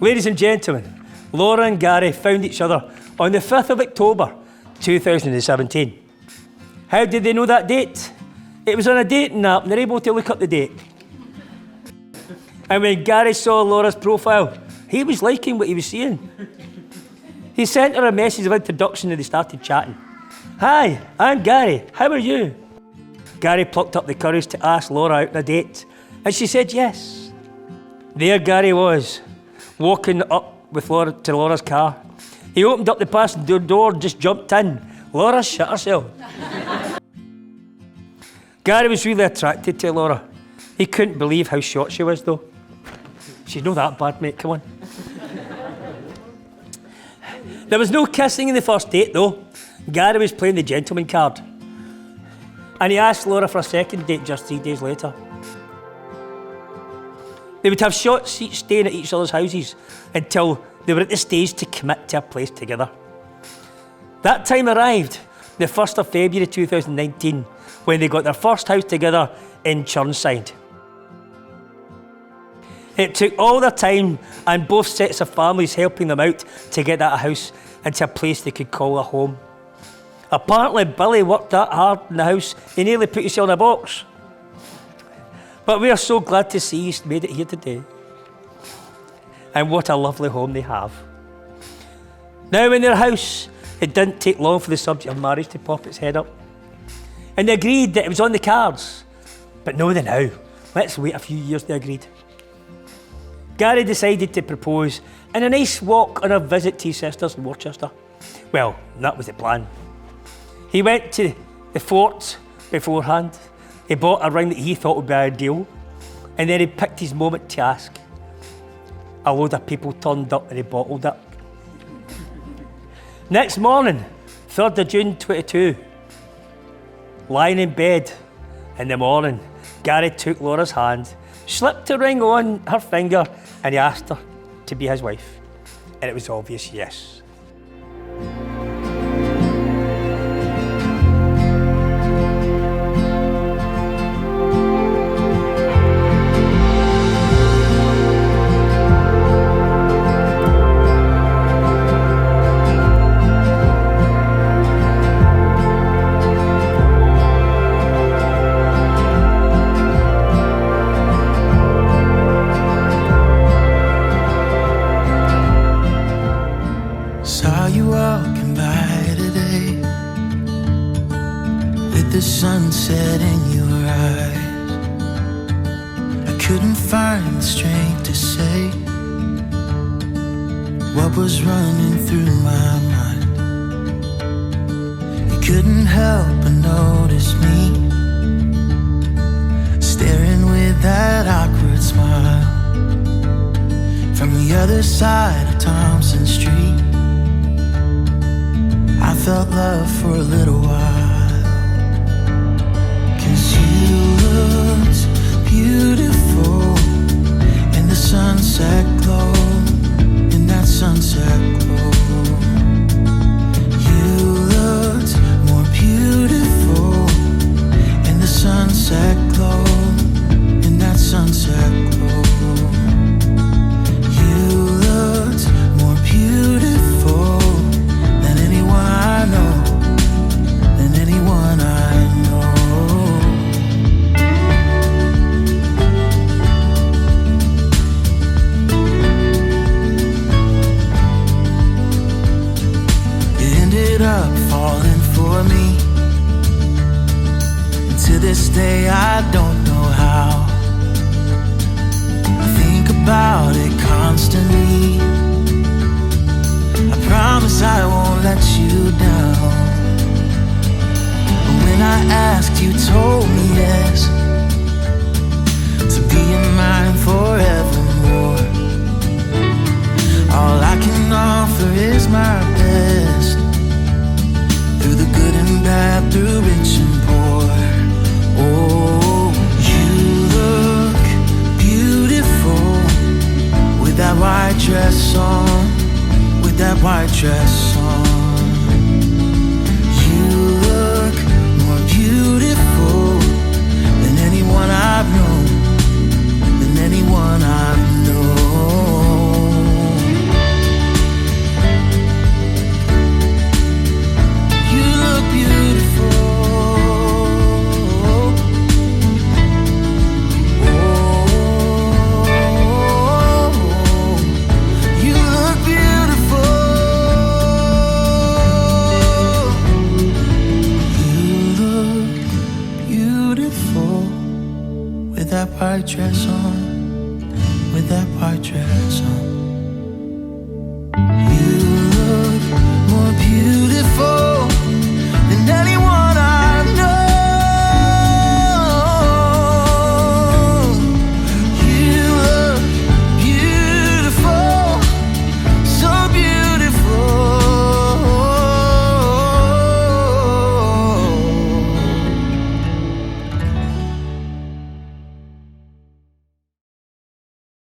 Ladies and gentlemen, Laura and Garry found each other on the 5th of October 2017. How did they know that date? It was on a dating app and they're able to look up the date. And when Garry saw Laura's profile, he was liking what he was seeing. He sent her a message of introduction and they started chatting. "Hi, I'm Garry, how are you?" Garry plucked up the courage to ask Laura out on a date, and she said yes. There Garry was, walking up with Laura to Laura's car. He opened up the passenger door, just jumped in. Laura shut herself. Garry was really attracted to Laura. He couldn't believe how short she was, though. She's not that bad, mate, come on. There was no kissing in the first date, though. Garry was playing the gentleman card. And he asked Laura for a second date just 3 days later. They would have short seats staying at each other's houses until they were at the stage to commit to a place together. That time arrived, the 1st of February 2019, when they got their first house together in Churnside. It took all their time and both sets of families helping them out to get that house into a place they could call a home. Apparently Billy worked that hard in the house, he nearly put himself in a box. But we are so glad to see he's made it here today. And what a lovely home they have. Now in their house, it didn't take long for the subject of marriage to pop its head up. And they agreed that it was on the cards. But no, they now. Let's wait a few years, they agreed. Garry decided to propose in a nice walk on a visit to his sisters in Worcester. Well, that was the plan. He went to the fort beforehand. He bought a ring that he thought would be ideal. And then he picked his moment to ask. A load of people turned up and he bottled it. Next morning, 3rd of June 22, lying in bed in the morning, Garry took Laura's hand, slipped the ring on her finger, and he asked her to be his wife. And it was obvious yes. Saw you walking by today, with the sunset in your eyes. I couldn't find the strength to say what was running through my mind. You couldn't help but notice me, staring with that awkward smile from the other side of Thompson Street. I felt love for a little while, 'cause you looked beautiful in the sunset glow, in that sunset glow. You looked more beautiful in the sunset glow, in that sunset glow. You looked more beautiful than anyone I know, than anyone I know. You ended up falling for me, and to this day I don't know how. I think about it constantly. I promise I won't let you down. But when I asked, you told me yes, to be in mine forevermore. All I can offer is my best, through the good and bad, through rich and poor. Oh, you look beautiful with that white dress on, with that white dress on. You look more beautiful than anyone I've known, than anyone I've known. bright dress on, with that white dress.